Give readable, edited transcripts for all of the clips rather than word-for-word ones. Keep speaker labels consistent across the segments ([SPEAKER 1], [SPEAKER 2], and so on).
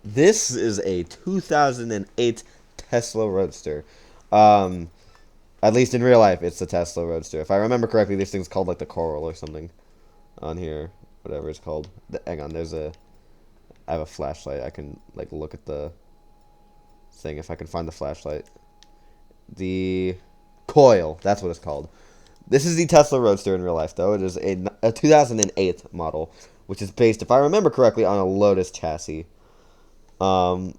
[SPEAKER 1] This is a 2008 Tesla Roadster. Um, at least in real life, it's the Tesla Roadster. If I remember correctly, this thing's called like the Coral or something on here, whatever it's called. Hang on, I have a flashlight. I can like look at the thing if I can find the flashlight. The Coil, that's what it's called. This is the Tesla Roadster in real life, though. It is a 2008 model, which is based, if I remember correctly, on a Lotus chassis. Um,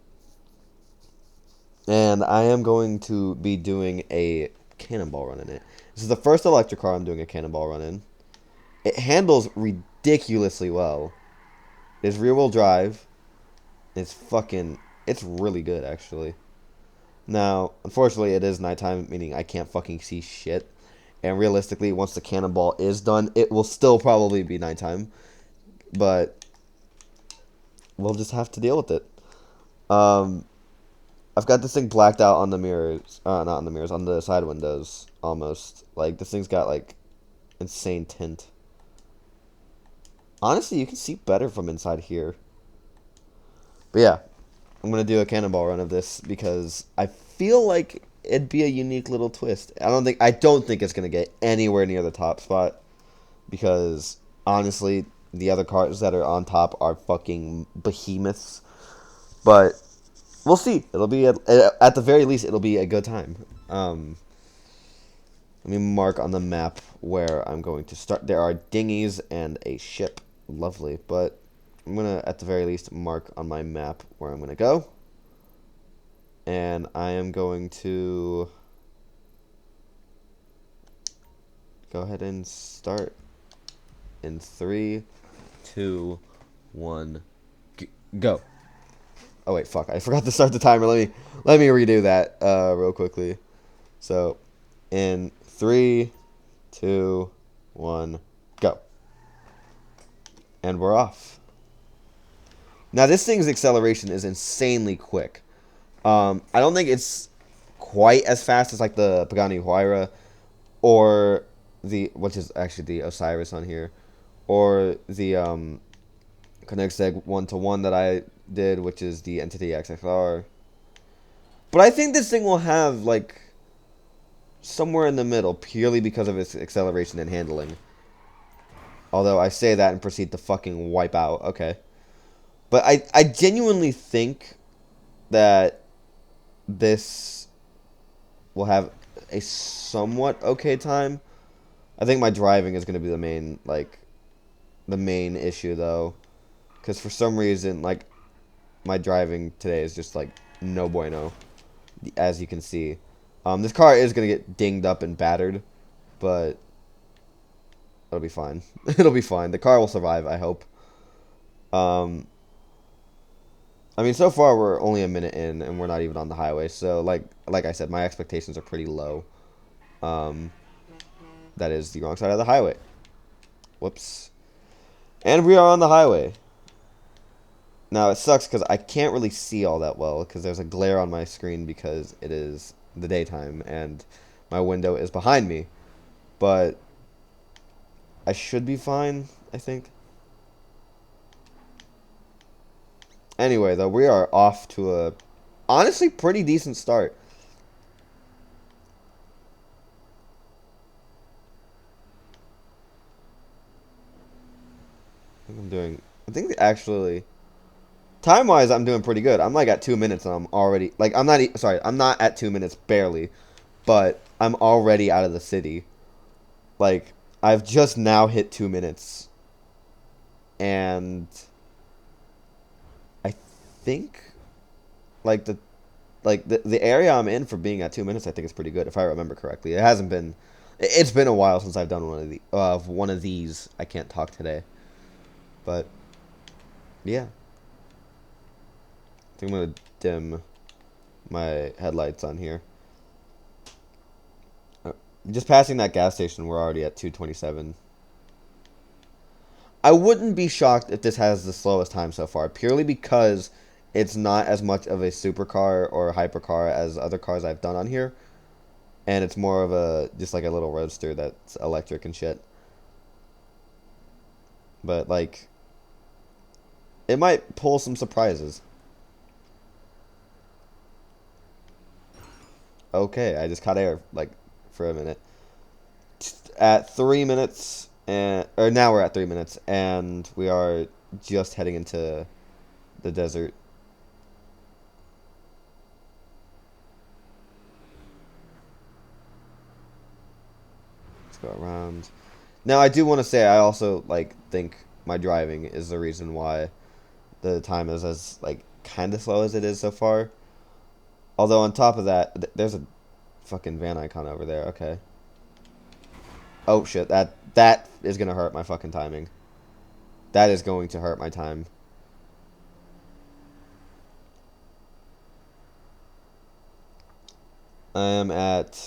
[SPEAKER 1] and I am going to be doing a cannonball run in it. This is the first electric car I'm doing a cannonball run in. It handles ridiculously well. It's rear-wheel drive. It's really good, actually. Now, unfortunately, it is nighttime, meaning I can't fucking see shit. And realistically, once the cannonball is done, it will still probably be nighttime. But we'll just have to deal with it. Um, I've got this thing blacked out on the mirrors. Not on the mirrors, on the side windows, almost. Like, this thing's got, like, insane tint. Honestly, you can see better from inside here. But yeah, I'm going to do a cannonball run of this because I feel like it'd be a unique little twist. I don't think it's going to get anywhere near the top spot because, honestly, the other cars that are on top are fucking behemoths. But we'll see. It'll be at the very least, it'll be a good time. Let me mark on the map where I'm going to start. There are dinghies and a ship. Lovely, but I'm gonna at the very least mark on my map where I'm gonna go, and I am going to go ahead and start in 3, 2, 1, go. Oh wait, fuck! I forgot to start the timer. Let me redo that real quickly. So, in 3, 2, 1, go. And we're off. Now, this thing's acceleration is insanely quick. I don't think it's quite as fast as, like, the Pagani Huayra or which is actually the Osiris on here, or the, Koenigsegg 1-to-1 that I did, which is the Entity XXR. But I think this thing will have, like, somewhere in the middle, purely because of its acceleration and handling. Although I say that and proceed to fucking wipe out. Okay. But I genuinely think that this will have a somewhat okay time. I think my driving is going to be the main issue, though. Because for some reason, like, my driving today is just, like, no bueno, as you can see. This car is going to get dinged up and battered, but it'll be fine. It'll be fine. The car will survive, I hope. Um, I mean, so far we're only a minute in, and we're not even on the highway. So, like I said, my expectations are pretty low. Um, that is the wrong side of the highway. Whoops. And we are on the highway. Now, it sucks because I can't really see all that well because there's a glare on my screen because it is the daytime and my window is behind me. But I should be fine, I think. Anyway, though, we are off to a honestly pretty decent start. I think actually, time-wise, I'm doing pretty good. I'm like at 2 minutes and I'm already, like, I'm not at 2 minutes barely, but I'm already out of the city. Like, I've just now hit 2 minutes. And I think, like, the area I'm in for being at 2 minutes, I think is pretty good, if I remember correctly. It's been a while since I've done one of these. I can't talk today. But, yeah. I think I'm going to dim my headlights on here. Just passing that gas station, we're already at 227. I wouldn't be shocked if this has the slowest time so far, purely because it's not as much of a supercar or hypercar as other cars I've done on here. And it's more of just like a little roadster that's electric and shit. But, like, it might pull some surprises. Okay, I just caught air, like, for a minute. At 3 minutes, or now we're at 3 minutes, and we are just heading into the desert. Let's go around. Now, I do want to say I also, like, think my driving is the reason why the time is as, like, kind of slow as it is so far. Although, on top of that, there's a fucking van icon over there. Okay. Oh, shit. That is going to hurt my fucking timing. That is going to hurt my time. I am at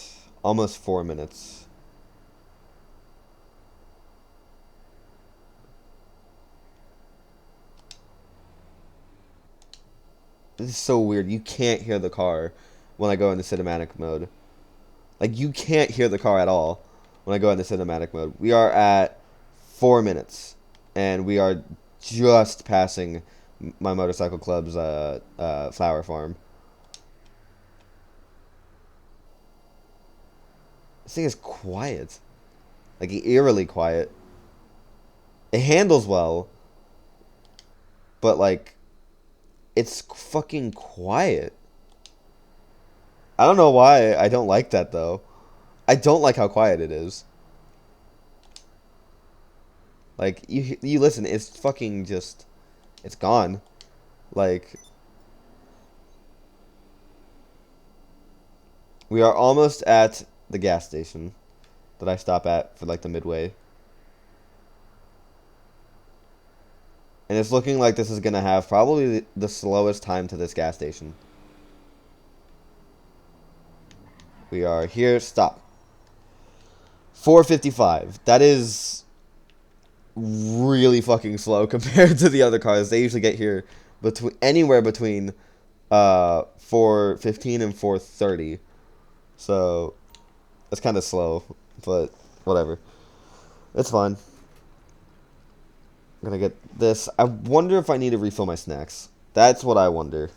[SPEAKER 1] almost 4 minutes. This is so weird. You can't hear the car when I go into cinematic mode. Like, you can't hear the car at all when I go into cinematic mode. We are at 4 minutes, and we are just passing my motorcycle club's flower farm. This thing is quiet. Like, eerily quiet. It handles well, but, like, it's fucking quiet. I don't know why I don't like that, though. I don't like how quiet it is. Like, you listen, it's fucking just... It's gone. Like... We are almost at the gas station that I stop at for, like, the midway. And it's looking like this is going to have probably the slowest time to this gas station. We are here. Stop. 4:55. That is really fucking slow compared to the other cars. They usually get here anywhere between 4:15 and 4:30. So it's kind of slow, but whatever. It's fine. I'm gonna get this. I wonder if I need to refill my snacks. That's what I wonder.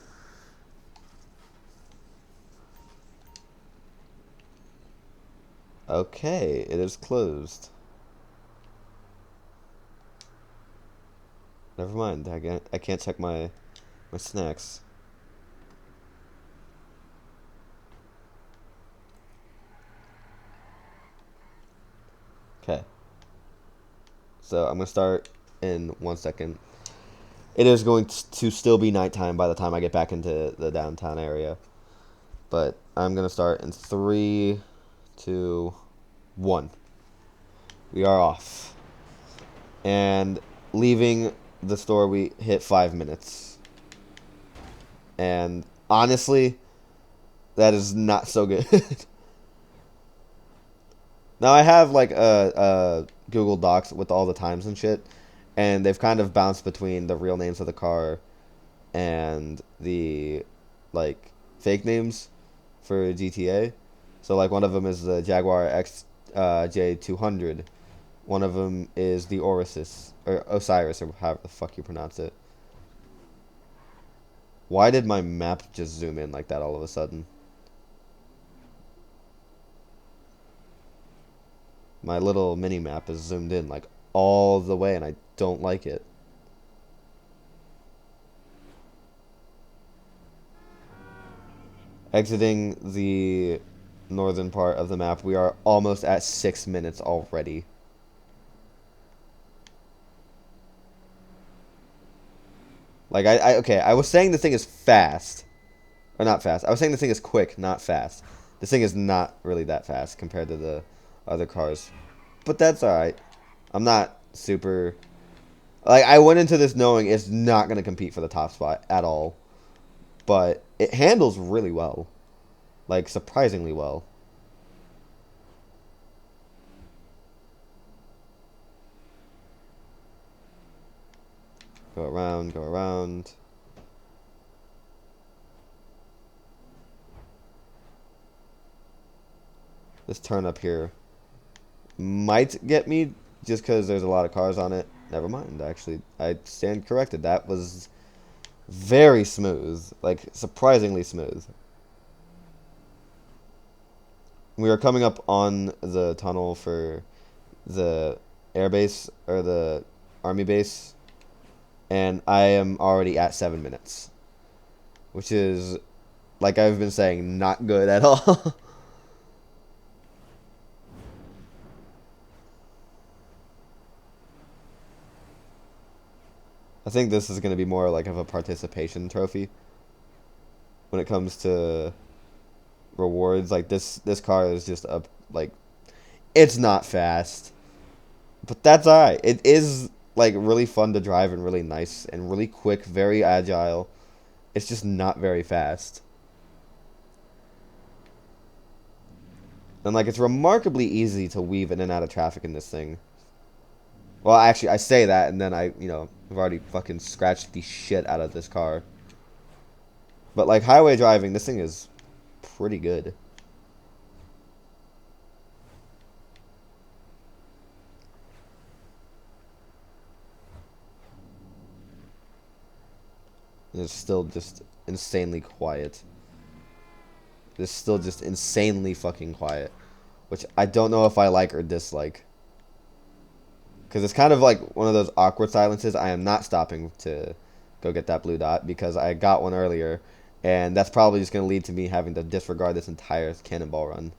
[SPEAKER 1] Okay, it is closed. Never mind. I can't check my snacks. Okay. So I'm gonna start in 1 second. It is going to still be nighttime by the time I get back into the downtown area. But I'm gonna start in 3, 2, 1. We are off. And leaving the store, we hit 5 minutes. And honestly, that is not so good. Now I have like a Google Docs with all the times and shit, and they've kind of bounced between the real names of the car and the like fake names for GTA. So like one of them is the Jaguar XJ220. One of them is the Osiris, or however the fuck you pronounce it. Why did my map just zoom in like that all of a sudden? My little mini map is zoomed in like all the way, and I don't like it. Exiting the northern part of the map, we are almost at 6 minutes already. Like, okay, I was saying the thing is fast. Or not fast. I was saying the thing is quick, not fast. This thing is not really that fast compared to the other cars. But that's alright. I'm not super... Like, I went into this knowing it's not going to compete for the top spot at all. But it handles really well. Like, surprisingly well. Go around, go around. This turn up here might get me just because there's a lot of cars on it. Never mind, actually. I stand corrected. That was very smooth. Like, surprisingly smooth. we were coming up on the tunnel for the air base or the army base, and I am already at 7 minutes, which is, like I've been saying, not good at all. I think this is going to be more like of a participation trophy when it comes to rewards. Like this car is just a, like, it's not fast, but that's alright. It is like really fun to drive and really nice and really quick, very agile. It's just not very fast. And like it's remarkably easy to weave in and out of traffic in this thing. Well, actually, I say that, and then I've already fucking scratched the shit out of this car. But like highway driving, this thing is pretty good. It's still just insanely quiet. It's still just insanely fucking quiet, which I don't know if I like or dislike. Because it's kind of like one of those awkward silences. I am not stopping to go get that blue dot because I got one earlier, and that's probably just going to lead to me having to disregard this entire cannonball run.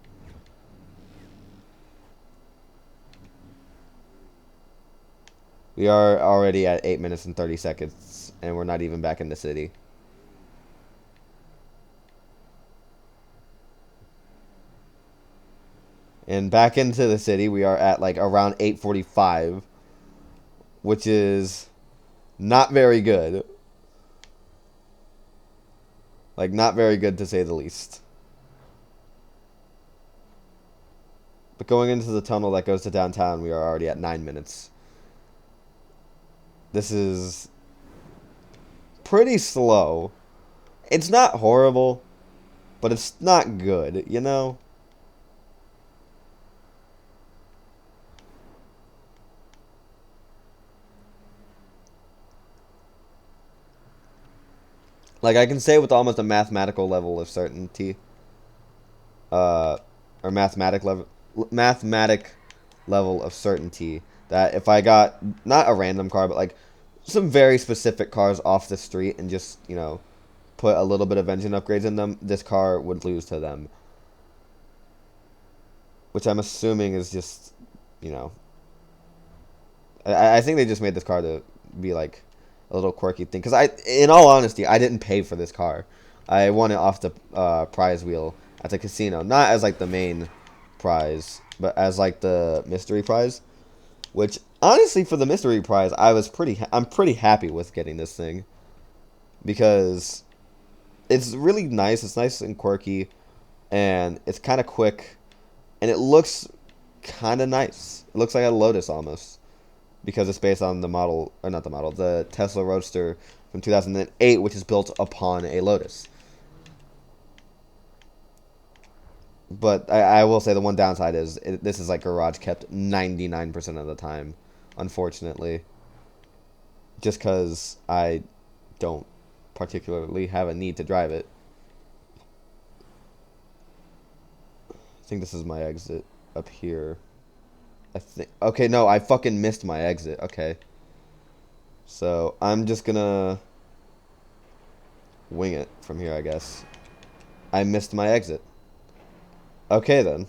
[SPEAKER 1] We are already at 8 minutes and 30 seconds, and we're not even back in the city. And back into the city, we are at like around 8:45, which is not very good. Like, not very good to say the least. But going into the tunnel that goes to downtown, we are already at 9 minutes. This is pretty slow. It's not horrible, but it's not good, you know? Like, I can say with almost a mathematical level of certainty, or mathematic level of certainty, that if I got, not a random car, but like some very specific cars off the street and just, put a little bit of engine upgrades in them, this car would lose to them. Which I'm assuming is just, I think they just made this car to be like a little quirky thing. Because in all honesty, I didn't pay for this car. I won it off the prize wheel at the casino. Not as like the main prize, but as like the mystery prize. Which, honestly, for the mystery prize, I'm pretty happy with getting this thing. Because it's really nice. It's nice and quirky. And it's kind of quick. And it looks kind of nice. It looks like a Lotus almost. Because it's based on the Tesla Roadster from 2008, which is built upon a Lotus. But I will say the one downside is this is like garage kept 99% of the time, unfortunately. Just because I don't particularly have a need to drive it. I think this is my exit up here. Okay, no, I fucking missed my exit. Okay. So, I'm just gonna wing it from here, I guess. I missed my exit. Okay, then.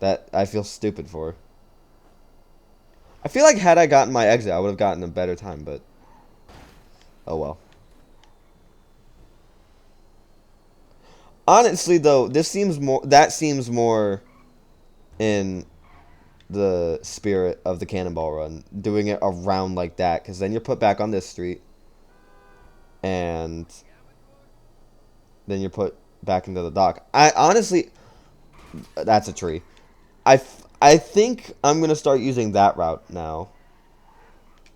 [SPEAKER 1] That I feel stupid for. I feel like had I gotten my exit, I would have gotten a better time, but oh well. Honestly, though, that seems more in the spirit of the cannonball run, doing it around like that, because then you're put back on this street, and then you're put back into the dock. That's a tree. I think I'm gonna start using that route now.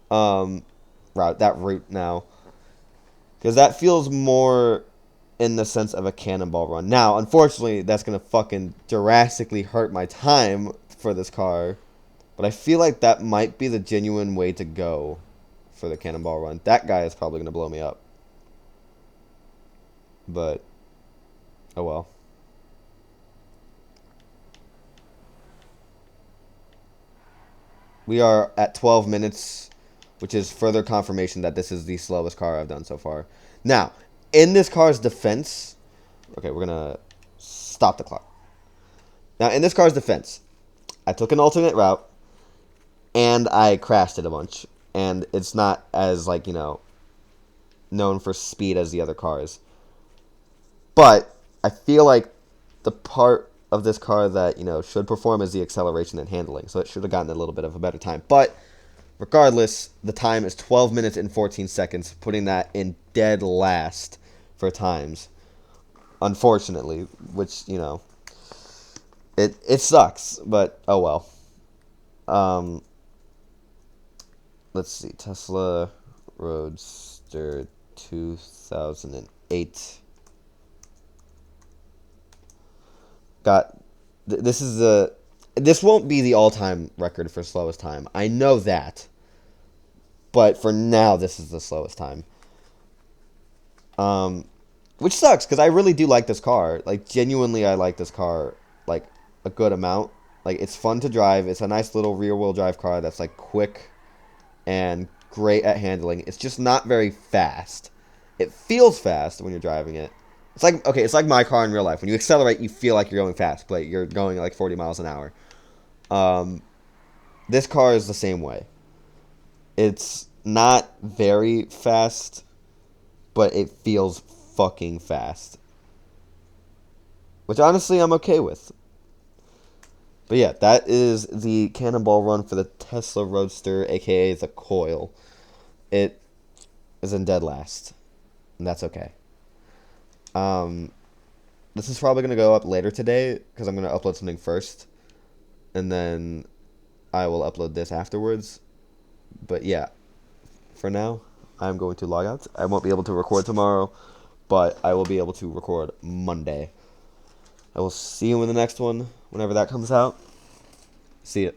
[SPEAKER 1] That route now, because that feels more in the sense of a cannonball run. Now, unfortunately, that's gonna fucking drastically hurt my time for this car, but I feel like that might be the genuine way to go for the cannonball run. That guy is probably going to blow me up. But, oh well. We are at 12 minutes, which is further confirmation that this is the slowest car I've done so far. Now, in this car's defense... Okay, we're going to stop the clock. Now, in this car's defense, I took an alternate route, and I crashed it a bunch. And it's not as, like, you know, known for speed as the other cars. But I feel like the part of this car that, you know, should perform is the acceleration and handling. So it should have gotten a little bit of a better time. But regardless, the time is 12 minutes and 14 seconds, putting that in dead last for times. Unfortunately, which, you know, it sucks, but oh well. Let's see, Tesla Roadster 2008. This won't be the all-time record for slowest time. I know that. But for now, this is the slowest time. Which sucks, because I really do like this car. Like, genuinely, I like this car, like, a good amount. Like, it's fun to drive. It's a nice little rear-wheel drive car that's, like, quick and great at handling. It's just not very fast. It feels fast when you're driving it. It's like, okay, it's like my car in real life. When you accelerate, you feel like you're going fast, but you're going like 40 miles an hour. This car is the same way. It's not very fast, but it feels fucking fast. Which honestly I'm okay with. But yeah, that is the cannonball run for the Tesla Roadster, aka the Coil. It is in dead last. And that's okay. This is probably going to go up later today, because I'm going to upload something first. And then I will upload this afterwards. But yeah, for now, I'm going to log out. I won't be able to record tomorrow, but I will be able to record Monday. I will see you in the next one, whenever that comes out. See ya.